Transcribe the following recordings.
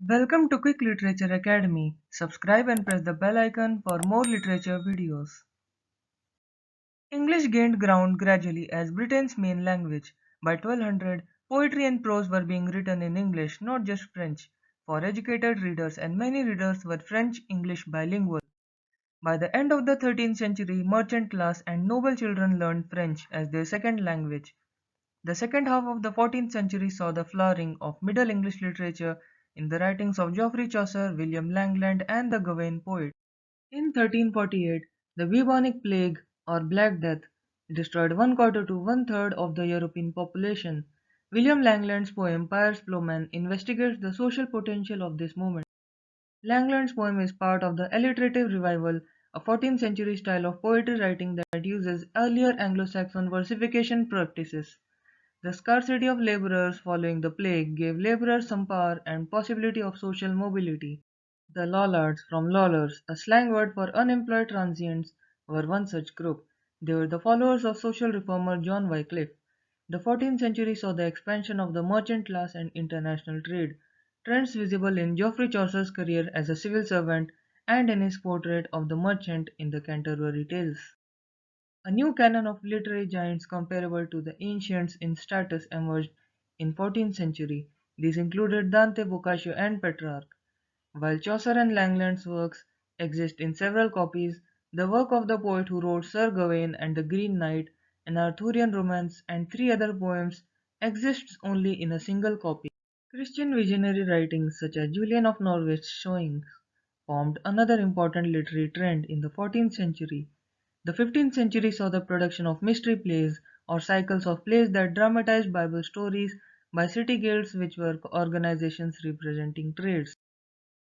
Welcome to Quick Literature Academy. Subscribe and press the bell icon for more literature videos. English gained ground gradually as Britain's main language. By 1200, poetry and prose were being written in English, not just French, for educated readers, and many readers were French-English bilingual. By the end of the 13th century, merchant class and noble children learned French as their second language. The second half of the 14th century saw the flowering of Middle English literature in the writings of Geoffrey Chaucer, William Langland, and the Gawain poets. In 1348, the bubonic plague, or Black Death, destroyed one quarter to one-third of the European population. William Langland's poem Piers Plowman investigates the social potential of this movement. Langland's poem is part of the alliterative revival, a 14th century style of poetry writing that uses earlier Anglo-Saxon versification practices. The scarcity of laborers following the plague gave laborers some power and possibility of social mobility. The Lollards, from Lollers, a slang word for unemployed transients, were one such group. They were the followers of social reformer John Wycliffe. The 14th century saw the expansion of the merchant class and international trade, trends visible in Geoffrey Chaucer's career as a civil servant and in his portrait of the merchant in the Canterbury Tales. A new canon of literary giants comparable to the ancients in status emerged in 14th century. These included Dante, Boccaccio, and Petrarch. While Chaucer and Langland's works exist in several copies, the work of the poet who wrote Sir Gawain and the Green Knight, an Arthurian romance, and three other poems exists only in a single copy. Christian visionary writings such as Julian of Norwich showings formed another important literary trend in the 14th century. The 15th century saw the production of mystery plays, or cycles of plays that dramatized Bible stories, by city guilds, which were organizations representing trades.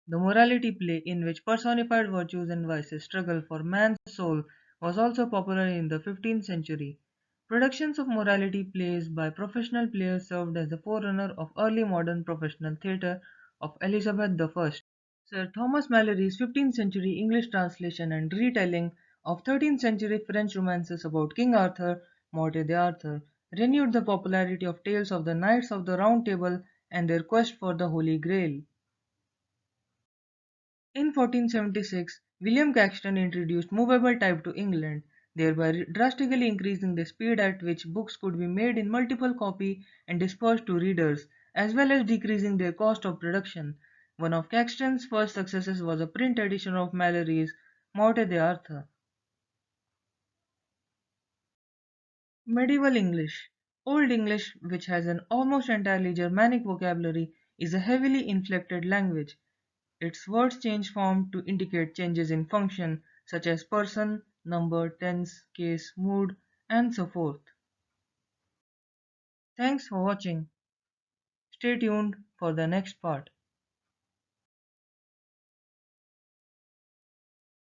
The morality play, in which personified virtues and vices struggle for man's soul, was also popular in the 15th century. Productions of morality plays by professional players served as the forerunner of early modern professional theatre of Elizabeth I. Sir Thomas Malory's 15th century English translation and retelling of 13th century French romances about King Arthur, Morte d'Arthur, renewed the popularity of tales of the Knights of the Round Table and their quest for the Holy Grail. In 1476, William Caxton introduced movable type to England, thereby drastically increasing the speed at which books could be made in multiple copy and dispersed to readers, as well as decreasing their cost of production. One of Caxton's first successes was a print edition of Malory's Morte d'Arthur. Medieval English. Old English, which has an almost entirely Germanic vocabulary, is a heavily inflected language. Its words change form to indicate changes in function, such as person, number, tense, case, mood, and so forth. Thanks for watching. Stay tuned for the next part.